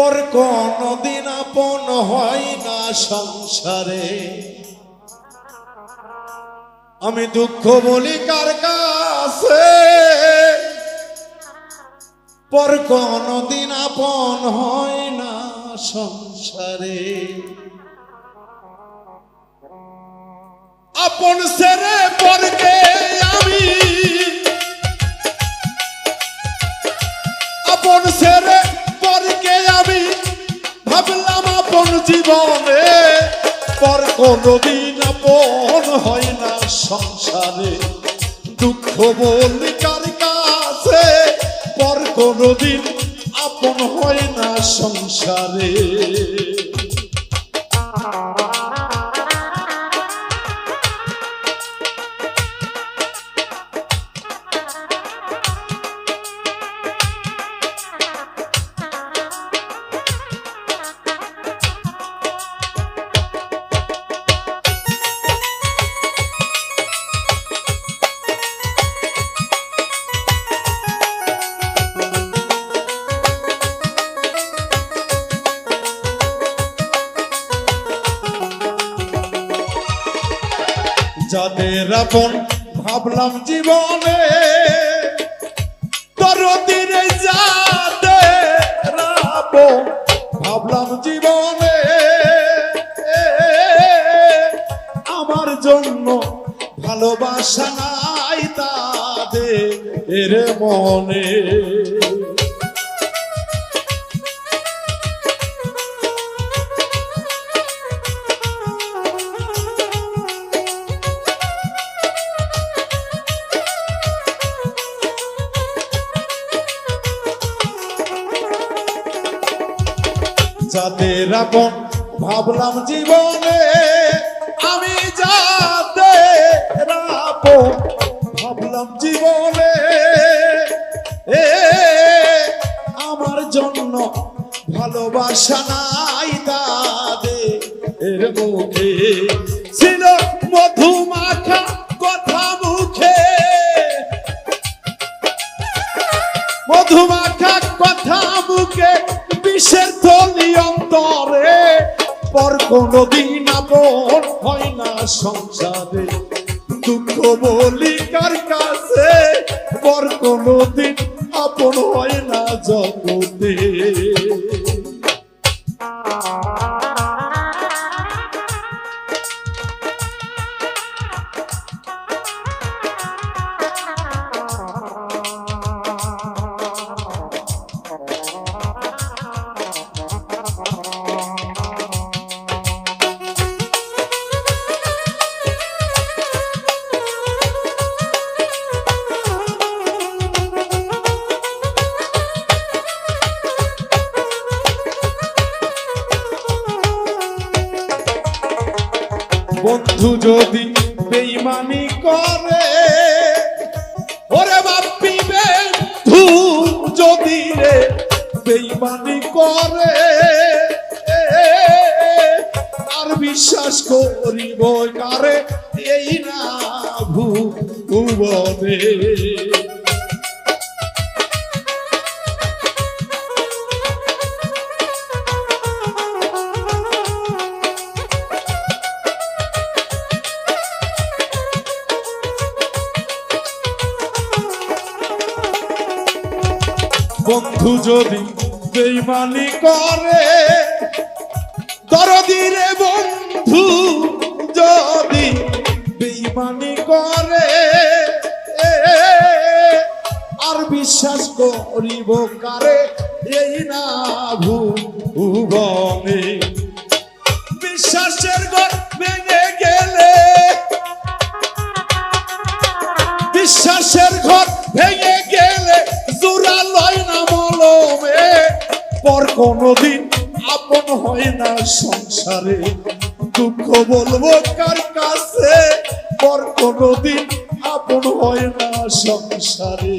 পর কোনদিন আপন হয় না সংসারে। আমি দুঃখ বলি কার কাছে, পর কোনদিন আপন হয় না সংসারে। আপন ছেড়ে পরকে আমি, আপন ছেড়ে পরকে আমি ভাবলাম আপন জীবনে। পর কোনদিন আপন হয় না সংসারে। দুঃখ বলি কার কাছে, পর কোনদিন আপন হয় না সংসারে। যাদের আপন ভাবলাম জীবনে, দরদিরে যাদের আপন ভাবলাম জীবনে, আমার জন্য ভালোবাসা নাই তাদের মনে। যাদের আপন ভাবলাম জীবনে, আমি যাদের আপন ভাবলাম জীবনে, আমার জন্য ভালোবাসা নাই তাদের মুখে। ছিল মধুমাখা কথা মুখে, মধুমাখা কথা মুখে, বিষের থলি অন্তরে। পর কোনদিন আপন হয় না সংসারে। দুঃখ বলি কার কাছে, পর কোনদিন আপন হয় না জগতে। বন্ধু যদি বেঈমানি করে, ওরে বাপ্পি বন্ধু যদি রে বেঈমানি করে, আর বিশ্বাস করিব কারে এই না ভুবনে। বন্ধু যদি বেঈমানি করে, দরদিরে বন্ধু যদি বেঈমানি করে, আর বিশ্বাস করিব কারে এই না ভুবনে। বিশ্বাসের ঘর ভেঙে গেলে, বিশ্বাসের ঘর ভেঙে গেলে জোড়া লয় না মলমে। পর কোনদিন আপন হয় না সংসারে। দুঃখ বলবো কার কাছে, পর কোনদিন আপন হয় না সংসারে।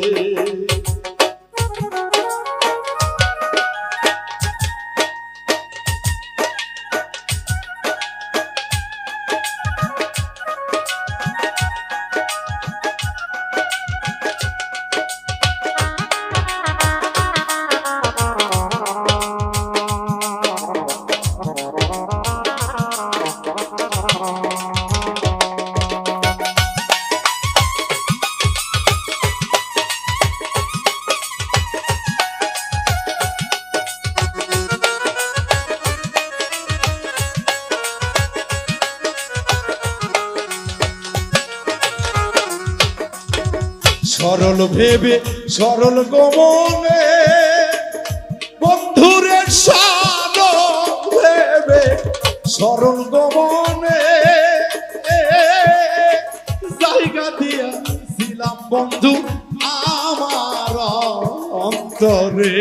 সরল ভেবে সরল গমনে বন্ধুরে সরল ভেবে সরল গমনে জায়গা দিয়া ছিলাম বন্ধু আমার অন্তরে।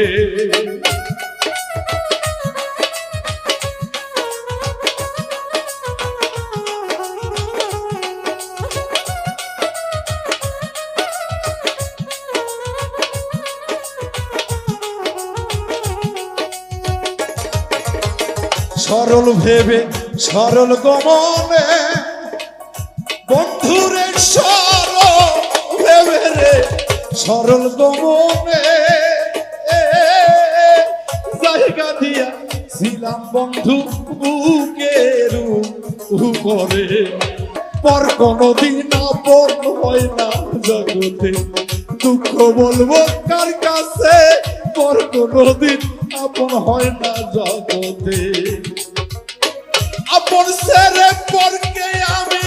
সরল ভেবে সরল গমনে বন্ধুরে সরল ভেবে রে সরল গমনে জায়গা দিয়া ছিলাম বন্ধু বুকের উপরে। পর কোনদিন আপন হয় না জগতে, দুঃখ বলবো কার কাছে, পর কোনদিন আপন হয় না জগতে। আপন ছেড়ে পরকে আমি,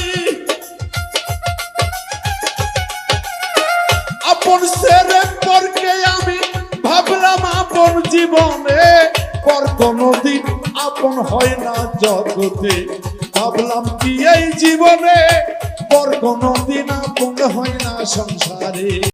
আপন ছেড়ে পরকে আমি ভাবলাম আপন জীবনে, পর কোনদিন আপন হয় না জগতে। ভাবলাম কি এই জীবনে, পর কোনদিন আপন হয় না সংসারে।